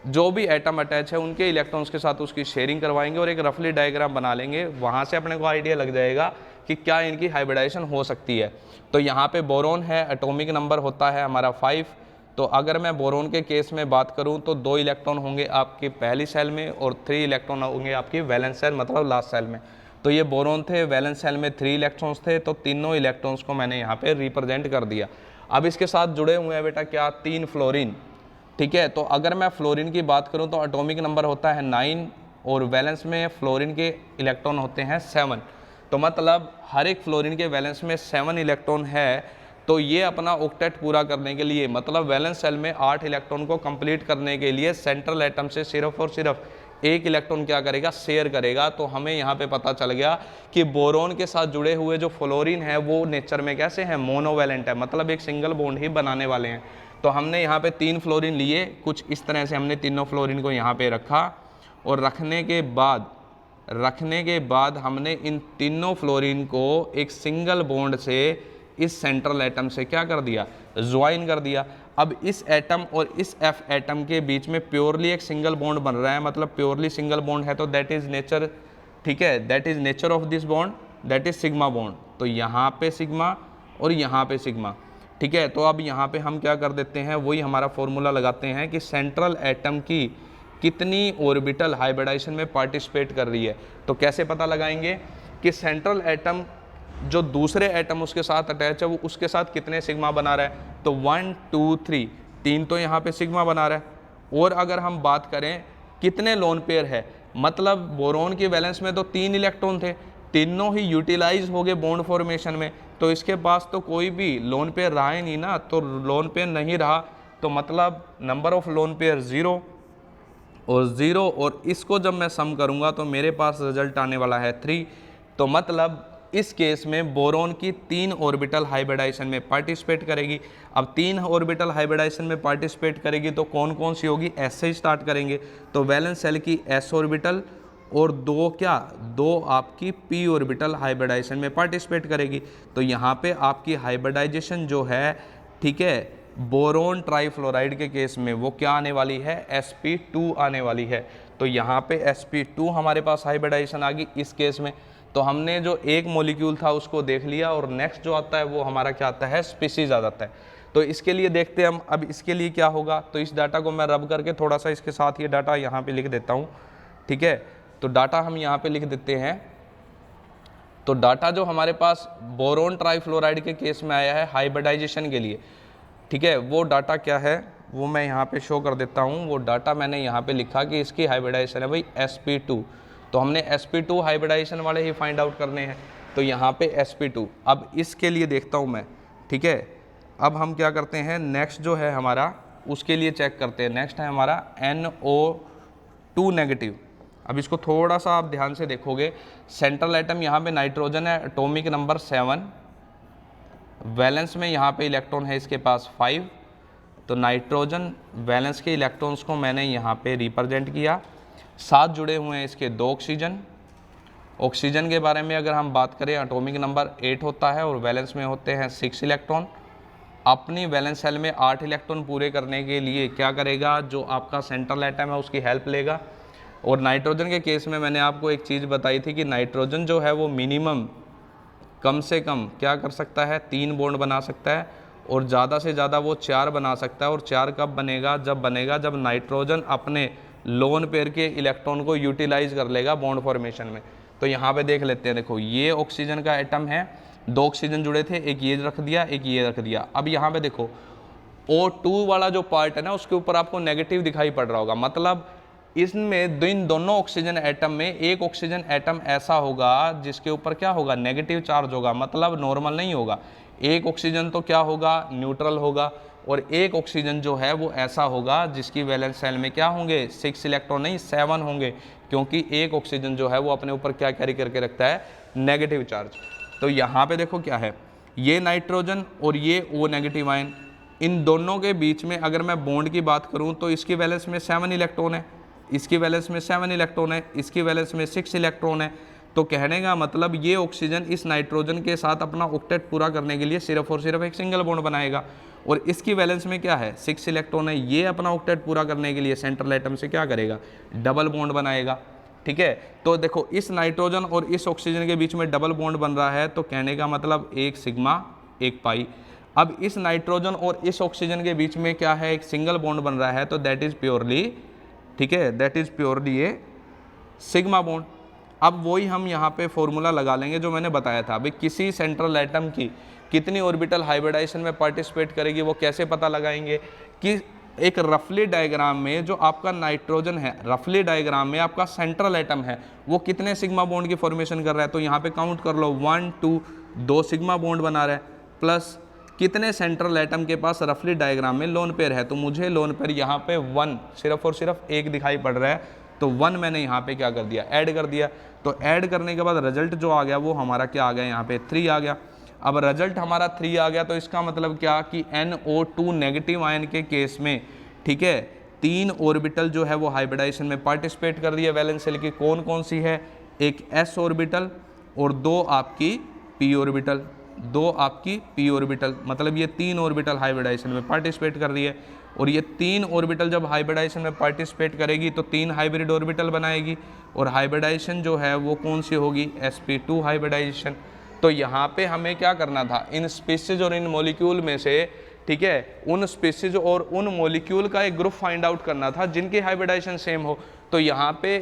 जो भी एटम अटैच है उनके इलेक्ट्रॉन्स के साथ उसकी शेयरिंग करवाएंगे और एक रफली डायग्राम बना लेंगे। वहाँ से अपने को आइडिया लग जाएगा कि क्या इनकी हाइब्रिडाइजेशन हो सकती है। तो यहाँ पे बोरोन है, एटॉमिक नंबर होता है हमारा 5। तो अगर मैं बोरोन के केस में बात करूँ तो 2 इलेक्ट्रॉन होंगे आपकी पहली सेल में और 3 इलेक्ट्रॉन होंगे आपकी वैलेंस सेल, मतलब लास्ट सेल में। तो ये बोरोन थे, वैलेंस सेल में 3 इलेक्ट्रॉन्स थे, तो तीनों इलेक्ट्रॉन्स को मैंने यहाँ पे रिप्रेजेंट कर दिया। अब इसके साथ जुड़े हुए हैं बेटा क्या, 3 फ्लोरीन। ठीक है, तो अगर मैं फ्लोरीन की बात करूं तो एटॉमिक नंबर होता है 9 और वैलेंस में फ्लोरीन के इलेक्ट्रॉन होते हैं 7। तो मतलब हर एक फ्लोरीन के वैलेंस में 7 इलेक्ट्रॉन है। तो ये अपना ऑक्टेट पूरा करने के लिए, मतलब वैलेंस सेल में 8 इलेक्ट्रॉन को कंप्लीट करने के लिए सेंट्रल एटम से सिर्फ और सिर्फ 1 इलेक्ट्रॉन क्या करेगा, शेयर करेगा। तो हमें यहाँ पे पता चल गया कि बोरोन के साथ जुड़े हुए जो फ्लोरीन है वो नेचर में कैसे हैं, मोनोवैलेंट है, मतलब एक सिंगल बॉन्ड ही बनाने वाले हैं। तो हमने यहाँ पे 3 फ्लोरीन लिए, कुछ इस तरह से हमने तीनों फ्लोरीन को यहाँ पे रखा, और रखने के बाद हमने इन तीनों फ्लोरीन को एक सिंगल बॉन्ड से इस सेंट्रल एटम से क्या कर दिया, ज्वाइन कर दिया। अब इस एटम और इस एफ एटम के बीच में प्योरली एक सिंगल बॉन्ड बन रहा है, मतलब प्योरली सिंगल बॉन्ड है, तो दैट इज नेचर। ठीक है, that is nature of this bond, that is sigma bond. तो यहाँ पे सिग्मा और यहाँ पे सिग्मा। ठीक है, तो अब यहाँ पे हम क्या कर देते हैं, वही हमारा फॉर्मूला लगाते हैं कि सेंट्रल एटम की कितनी ऑर्बिटल हाइब्रिडाइजेशन में पार्टिसिपेट कर रही है। तो कैसे पता लगाएंगे कि सेंट्रल एटम जो दूसरे एटम उसके साथ अटैच है वो उसके साथ कितने सिग्मा बना रहा है। तो 1 2 3 तो यहाँ पे सिग्मा बना रहा है। और अगर हम बात करें कितने लोन पेयर है, मतलब बोरोन की वैलेंस में तो 3 इलेक्ट्रॉन थे, तीनों ही यूटिलाइज हो गए बॉन्ड फॉर्मेशन में, तो इसके पास तो कोई भी लोन पेयर रहा ही नहीं ना। तो लोन पेयर नहीं रहा तो मतलब नंबर ऑफ लोन पेयर 0 और 0, और इसको जब मैं सम करूंगा तो मेरे पास रिजल्ट आने वाला है 3। तो मतलब इस केस में बोरोन की 3 ऑर्बिटल हाइब्रिडाइजेशन में पार्टिसिपेट करेगी। अब 3 ऑर्बिटल हाइब्रिडाइजेशन में पार्टिसिपेट करेगी तो कौन कौन सी होगी, एस से स्टार्ट करेंगे। तो वैलेंस सेल की एस ऑर्बिटल और 2 आपकी पी ऑर्बिटल हाइब्रिडाइजेशन में पार्टिसिपेट करेगी। तो यहाँ पे आपकी हाइब्रिडाइजेशन जो है, ठीक है, बोरोन ट्राइफ्लोराइड के केस में वो क्या आने वाली है, sp2 आने वाली है। तो यहाँ पे sp2 हमारे पास हाइब्रिडाइजेशन आ गई इस केस में। तो हमने जो एक मॉलिक्यूल था उसको देख लिया, और नेक्स्ट जो आता है वो हमारा क्या आता है, स्पीसीज आ जाता है। तो इसके लिए देखते हैं हम अब इसके लिए क्या होगा। तो इस डाटा को मैं रब करके थोड़ा सा इसके साथ ये डाटा यहाँ पे लिख देता हूँ। ठीक है, तो डाटा हम यहाँ पे लिख देते हैं। तो डाटा जो हमारे पास बोरोन ट्राइफ्लोराइड के केस में आया है हाइब्रिडाइजेशन के लिए, ठीक है, वो डाटा क्या है वो मैं यहाँ पे शो कर देता हूँ। वो डाटा मैंने यहाँ पे लिखा कि इसकी हाइब्रिडाइजेशन है भाई sp2। तो हमने sp2 हाइब्रिडाइजेशन वाले ही फाइंड आउट करने हैं। तो यहाँ पे sp2, अब इसके लिए देखता हूँ मैं। ठीक है, अब हम क्या करते हैं, नेक्स्ट जो है हमारा उसके लिए चेक करते हैं। नेक्स्ट है हमारा NO2 नेगेटिव। अब इसको थोड़ा सा आप ध्यान से देखोगे, सेंट्रल एटम यहाँ पे नाइट्रोजन है, एटॉमिक नंबर 7, वैलेंस में यहाँ पे इलेक्ट्रॉन है इसके पास 5। तो नाइट्रोजन वैलेंस के इलेक्ट्रॉन्स को मैंने यहाँ पे रिप्रेजेंट किया। साथ जुड़े हुए हैं इसके 2 ऑक्सीजन। ऑक्सीजन के बारे में अगर हम बात करें, एटॉमिक नंबर 8 होता है और वैलेंस में होते हैं 6 इलेक्ट्रॉन। अपनी वैलेंस सेल में 8 इलेक्ट्रॉन पूरे करने के लिए क्या करेगा, जो आपका सेंट्रल एटम है उसकी हेल्प लेगा। और नाइट्रोजन के केस में मैंने आपको एक चीज़ बताई थी कि नाइट्रोजन जो है वो मिनिमम कम से कम क्या कर सकता है, 3 बॉन्ड बना सकता है, और ज़्यादा से ज़्यादा वो 4 बना सकता है। और 4 कब बनेगा, जब नाइट्रोजन अपने लोन पेयर के इलेक्ट्रॉन को यूटिलाइज कर लेगा बॉन्ड फॉर्मेशन में। तो यहाँ पे देख लेते हैं, देखो ये ऑक्सीजन का एटम है, 2 ऑक्सीजन जुड़े थे, एक ये रख दिया, एक ये रख दिया। अब यहाँ पे देखो O2 वाला जो पार्ट है ना, उसके ऊपर आपको नेगेटिव दिखाई पड़ रहा होगा, मतलब इसमें इन दोनों ऑक्सीजन एटम में एक ऑक्सीजन एटम ऐसा होगा जिसके ऊपर क्या होगा, नेगेटिव चार्ज होगा, मतलब नॉर्मल नहीं होगा। एक ऑक्सीजन तो क्या होगा, न्यूट्रल होगा, और एक ऑक्सीजन जो है वो ऐसा होगा जिसकी वैलेंस शेल में क्या होंगे, 6 इलेक्ट्रॉन नहीं 7 होंगे, क्योंकि एक ऑक्सीजन जो है वो अपने ऊपर क्या कैरी करके रखता है, नेगेटिव चार्ज। तो यहाँ पे देखो क्या है, ये नाइट्रोजन और ये O नेगेटिव आयन, इन दोनों के बीच में अगर मैं बॉन्ड की बात करूं तो इसकी वैलेंस में 7 इलेक्ट्रॉन है, इसकी वैलेंस में 7 इलेक्ट्रॉन है, इसकी वैलेंस में 6 इलेक्ट्रॉन है। तो कहने का मतलब ये ऑक्सीजन इस नाइट्रोजन के साथ अपना ऑक्टेट पूरा करने के लिए सिर्फ और सिर्फ एक सिंगल बॉन्ड बनाएगा, और इसकी वैलेंस में क्या है, 6 इलेक्ट्रॉन है, ये अपना ऑक्टेट पूरा करने के लिए सेंट्रल एटम से क्या करेगा, डबल बॉन्ड बनाएगा। ठीक है, तो देखो इस नाइट्रोजन और इस ऑक्सीजन के बीच में डबल बॉन्ड बन रहा है, तो कहने का मतलब एक सिग्मा एक पाई। अब इस नाइट्रोजन और इस ऑक्सीजन के बीच में क्या है, एक सिंगल बॉन्ड बन रहा है, तो दैट इज प्योरली, ठीक है, that is purely A sigma bond. अब वही हम यहाँ पे फॉर्मूला लगा लेंगे जो मैंने बताया था, भाई किसी सेंट्रल एटम की कितनी ऑर्बिटल हाइब्रिडाइजेशन में पार्टिसिपेट करेगी, वो कैसे पता लगाएंगे कि एक रफली डायग्राम में जो आपका नाइट्रोजन है, रफली डायग्राम में आपका सेंट्रल एटम है, वो कितने सिग्मा बॉन्ड की फॉर्मेशन कर रहा है, तो यहाँ पे काउंट कर लो 1 2 2 सिग्मा बॉन्ड बना रहा है, प्लस कितने सेंट्रल एटम के पास रफली डायग्राम में लोन पेयर है, तो मुझे लोन पेयर यहाँ पे 1 सिर्फ और सिर्फ एक दिखाई पड़ रहा है, तो 1 मैंने यहाँ पे क्या कर दिया, ऐड कर दिया। तो ऐड करने के बाद रिजल्ट जो आ गया वो हमारा क्या आ गया, यहाँ पे 3 आ गया। अब रिजल्ट हमारा 3 आ गया, तो इसका मतलब क्या कि NO2 नेगेटिव आयन के केस में, ठीक है, 3 ऑर्बिटल जो है वो हाइब्रिडाइजेशन में पार्टिसिपेट कर रही है। वैलेंस शेल की कौन कौन सी है, एक s ऑर्बिटल और 2 आपकी p ऑर्बिटल, 2 आपकी p ऑर्बिटल, मतलब ये 3 ऑर्बिटल हाइब्रिडाइजेशन में पार्टिसिपेट कर रही है। और ये 3 ऑर्बिटल जब हाइब्रिडाइजेशन में पार्टिसिपेट करेगी तो 3 हाइब्रिड ऑर्बिटल बनाएगी, और हाइब्रिडाइजेशन जो है वो कौन सी होगी, sp2 हाइब्रिडाइजेशन। तो यहाँ पे हमें क्या करना था, इन स्पीसीज और इन मॉलिक्यूल में से, ठीक है, उन स्पीसीज और उन मॉलिक्यूल का एक ग्रुप फाइंड आउट करना था जिनकी हाइब्रिडाइजेशन सेम हो। तो यहाँ पे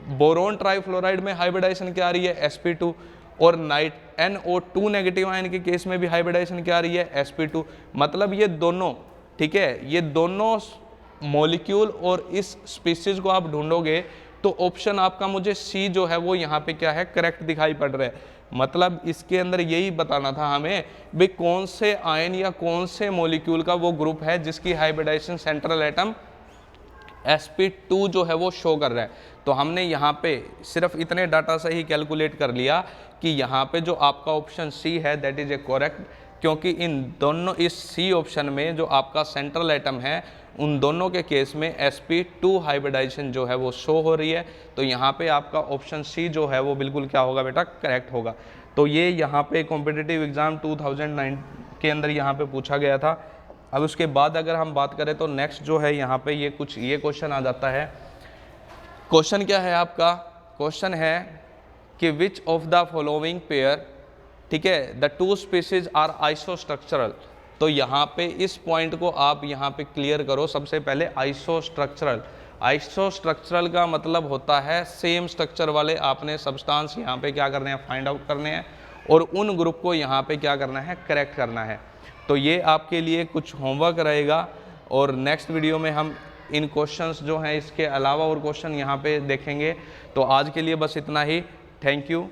बोरोन ट्राइफ्लोराइड में हाइब्रिडाइजेशन क्या आ रही है, sp2, और NO2 नेगेटिव आयन के केस में भी हाइब्रिडाइजेशन क्या आ रही है, sp2। मतलब ये दोनों, ठीक है, ये दोनों मॉलिक्यूल और इस स्पीसीज को आप ढूंढोगे तो ऑप्शन आपका मुझे सी जो है वो यहाँ पे क्या है, करेक्ट दिखाई पड़ रहा है। मतलब इसके अंदर यही बताना था हमें भाई कौन से आयन या कौन से मॉलिक्यूल का वो ग्रुप है जिसकी हाइब्रिडाइजेशन सेंट्रल एटम sp2 जो है वो शो कर रहा है। तो हमने यहाँ पे सिर्फ इतने डाटा से ही कैलकुलेट कर लिया कि यहाँ पे जो आपका ऑप्शन सी है दैट इज ए करेक्ट, क्योंकि इन दोनों, इस सी ऑप्शन में जो आपका सेंट्रल एटम है उन दोनों के केस में sp2 हाइब्रिडाइजेशन जो है वो शो हो रही है। तो यहाँ पे आपका ऑप्शन सी जो है वो बिल्कुल क्या होगा बेटा, करेक्ट होगा। तो ये यहाँ पे कॉम्पिटिटिव एग्जाम 2009 के अंदर यहाँ पे पूछा गया था। अब उसके बाद अगर हम बात करें तो नेक्स्ट जो है यहाँ पे ये क्वेश्चन आ जाता है। क्वेश्चन क्या है आपका, क्वेश्चन है कि विच ऑफ द फॉलोइंग पेयर, ठीक है, द 2 स्पीसीज आर आइसोस्ट्रक्चरल। तो यहाँ पे इस पॉइंट को आप यहाँ पे क्लियर करो। सबसे पहले आइसोस्ट्रक्चरल, आइसोस्ट्रक्चरल का मतलब होता है सेम स्ट्रक्चर वाले आपने सब्सटेंस यहाँ पे क्या करने हैं, फाइंड आउट करने हैं, और उन ग्रुप को यहाँ पे क्या करना है, करेक्ट करना है। तो ये आपके लिए कुछ होमवर्क रहेगा, और नेक्स्ट वीडियो में हम इन क्वेश्चंस जो हैं इसके अलावा और क्वेश्चन यहाँ पे देखेंगे। तो आज के लिए बस इतना ही। Thank you.